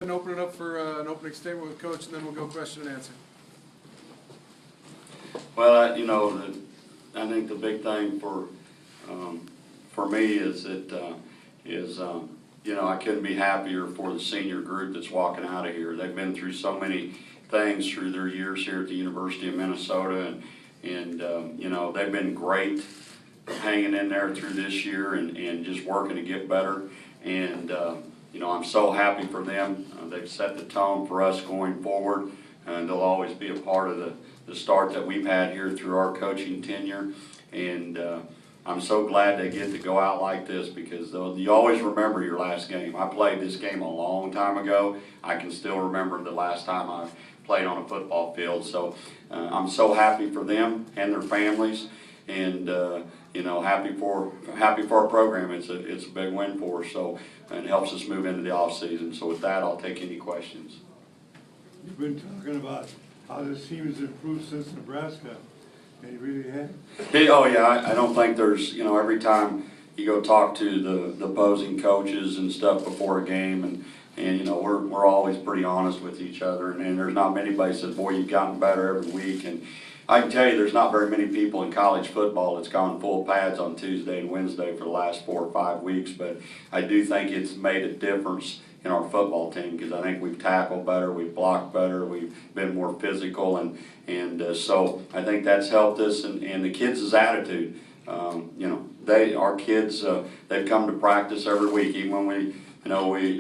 And open it up for an opening statement with Coach, and then we'll go question and answer. Well, I think the big thing for me is that I couldn't be happier for the senior group that's walking out of here. They've been through so many things through their years here at the University of Minnesota, and they've been great hanging in there through this year and just working to get better. And I'm so happy for them. They've set the tone for us going forward, and they'll always be a part of the start that we've had here through our coaching tenure. And I'm so glad they get to go out like this, because you always remember your last game. I played this game a long time ago. I can still remember the last time I played on a football field. So I'm so happy for them and their families, and happy for our program. It's a big win for us. So, and it helps us move into the off season. So with that, I'll take any questions. You've been talking about how this team has improved since Nebraska. They really have. Oh yeah, I don't think there's, every time you go talk to the opposing coaches and stuff before a game, and we're always pretty honest with each other, and there's not many that says, boy, you've gotten better every week. And I can tell you there's not very many people in college football that's gone full pads on Tuesday and Wednesday for the last 4 or 5 weeks, but I do think it's made a difference in our football team, because I think we've tackled better, we've blocked better, we've been more physical, and so I think that's helped us, and the kids' attitude. Our kids, they've come to practice every week, even when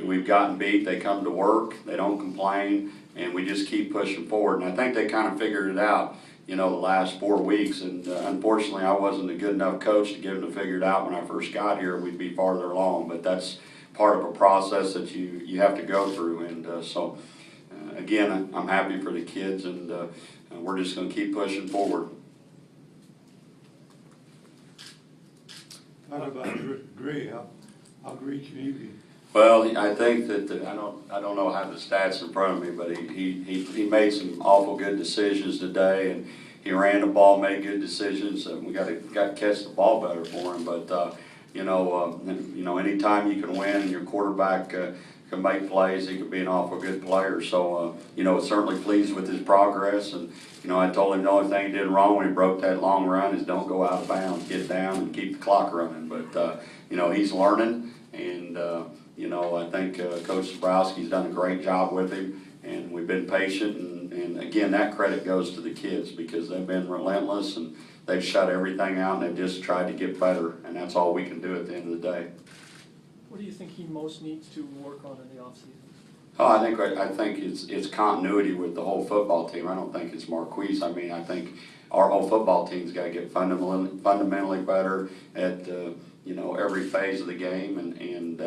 we've gotten beat. They come to work, they don't complain, and we just keep pushing forward. And I think they kind of figured it out, the last 4 weeks. And unfortunately, I wasn't a good enough coach to get them to figure it out when I first got here. We'd be farther along, but that's part of a process that you have to go through. And so again, I'm happy for the kids, and we're just going to keep pushing forward. Talk about Gray. How great can he be? Well, I think that I don't know how the stats in front of me, but he made some awful good decisions today, and he ran the ball, made good decisions. And we got to catch the ball better for him. But anytime you can win and your quarterback can make plays, he could be an awful good player. So certainly pleased with his progress. And I told him the only thing he did wrong when he broke that long run is don't go out of bounds, get down and keep the clock running. But he's learning, and I think Coach Zabrowski's done a great job with him, and we've been patient. And again, that credit goes to the kids, because they've been relentless, and they've shut everything out, and they've just tried to get better, and that's all we can do at the end of the day. What do you think he most needs to work on in the offseason? Oh, I think it's continuity with the whole football team. I don't think it's Marquise. I mean, I think our whole football team's got to get fundamentally better at every phase of the game, and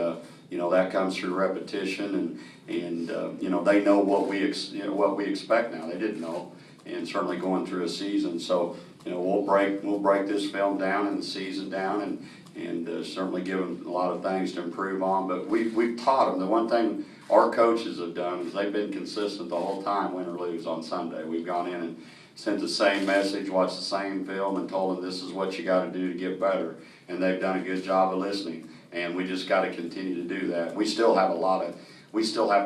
that comes through repetition, and they know what we expect now. They didn't know, and certainly going through a season. So we'll break this film down and the season down, and certainly give them a lot of things to improve on. But we've taught them. The one thing our coaches have done is they've been consistent the whole time, win or lose on Sunday. We've gone in and sent the same message, watched the same film, and told them this is what you got to do to get better. And they've done a good job of listening, and we just got to continue to do that. We still have to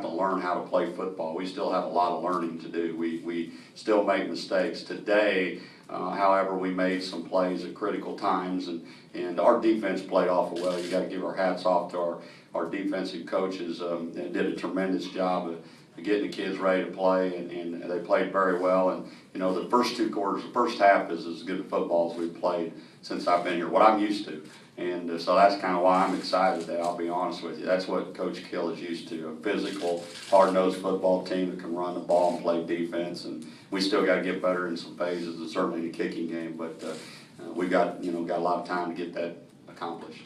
learn how to play football. We still have a lot of learning to do. We still make mistakes. Today, however, we made some plays at critical times, and our defense played awful well. You got to give our hats off to our defensive coaches. They did a tremendous job of getting the kids ready to play, and they played very well. And the first 2 quarters, the first half is as good a football as we've played since I've been here, what I'm used to. And so that's kind of why I'm excited today, I'll be honest with you. That's what Coach Kill is used to, a physical, hard-nosed football team that can run the ball and play defense. And we still got to get better in some phases, and certainly in the kicking game, but we've got a lot of time to get that accomplished.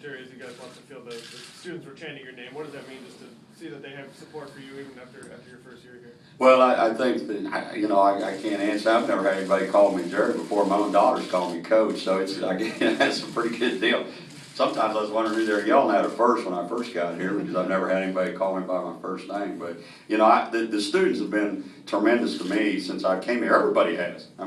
Jerry, as you guys watch the field, the students were chanting your name. What does that mean, just to see that they have support for you even after your first year here? Well, I think that, I can't answer. I've never had anybody call me Jerry before. My own daughters call me Coach, so that's a pretty good deal. Sometimes I was wondering who they were yelling at first when I first got here, because I've never had anybody call me by my first name. But, the students have been tremendous to me since I came here. Everybody has. I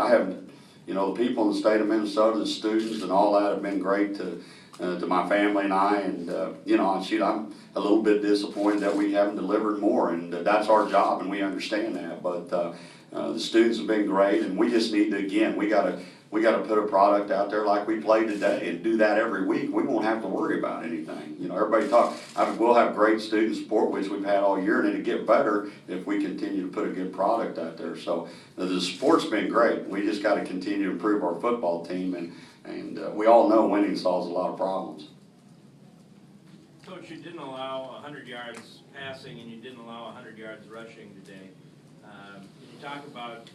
haven't, the people in the state of Minnesota, the students and all that have been great to to my family and I, and, you know, shoot, I'm a little bit disappointed that we haven't delivered more, and that's our job, and we understand that, but, the students have been great, and we just need to, again, we gotta put a product out there like we played today and do that every week. We won't have to worry about anything. You know, everybody we'll have great student support, which we've had all year, and it'll get better if we continue to put a good product out there. So the support's been great. We just gotta continue to improve our football team, and we all know winning solves a lot of problems. Coach, you didn't allow 100 yards passing and you didn't allow 100 yards rushing today. Can you talk about,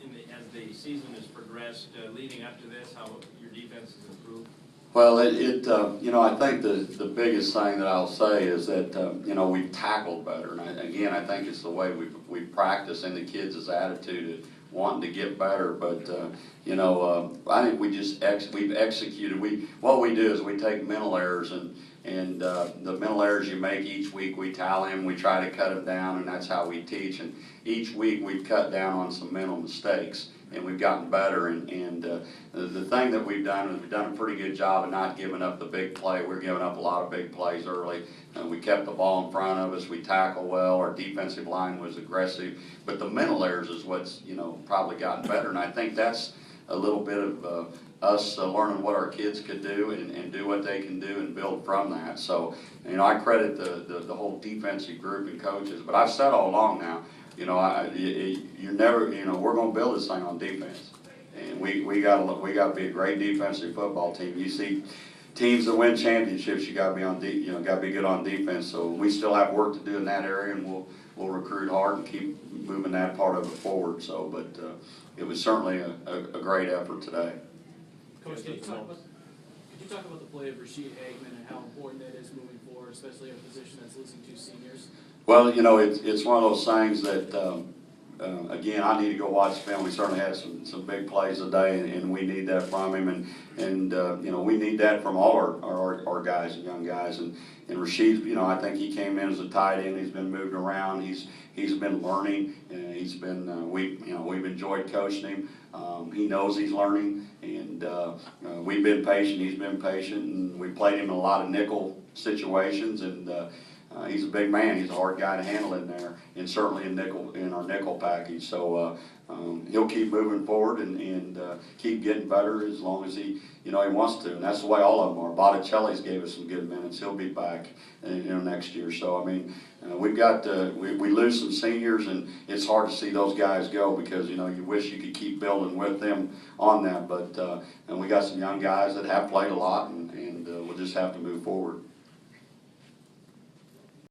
as the season has progressed, leading up to this, how your defense has improved? Well, you know, I think the biggest thing that I'll say is that, you know, we've tackled better. And again, I think it's the way we've practiced and the kids' attitude of wanting to get better. But, you know, I think we've executed. What we do is we take mental errors and the mental errors you make each week, we tally them, we try to cut them down, and that's how we teach. And each week we've cut down on some mental mistakes, and we've gotten better. And the thing that we've done is we've done a pretty good job of not giving up the big play. We're giving up a lot of big plays early. We kept the ball in front of us. We tackle well. Our defensive line was aggressive. But the mental errors is what's, you know, probably gotten better. And I think that's a little bit of us learning what our kids could do and do what they can do and build from that. So, you know, I credit the whole defensive group and coaches. But I've said all along now, you know, you're never, you know, we're going to build this thing on defense. And we got to be a great defensive football team. You see teams that win championships, you got to be got to be good on defense. So we still have work to do in that area, and we'll recruit hard and keep moving that part of it forward. So, but it was certainly a great effort today. Coach, could you talk about the play of Rasheed Eggman and how important that is moving forward, especially at a position that's losing two seniors? Well, you know, it's one of those things that, again, I need to go watch film. We certainly had some big plays today, and we need that from him. And you know, we need that from all our guys and young guys. And Rasheed, you know, I think he came in as a tight end. He's been moved around. He's been learning. He's been we've enjoyed coaching him. He knows he's learning, and we've been patient. He's been patient, and we played him in a lot of nickel situations. And he's a big man. He's a hard guy to handle in there, and certainly in our nickel package. So he'll keep moving forward and keep getting better as long as he wants to. And that's the way all of them are. Botticelli's gave us some good minutes. He'll be back next year. So I mean, we've got we lose some seniors, and it's hard to see those guys go because you wish you could keep building with them on that. But and we got some young guys that have played a lot, and we'll just have to move forward.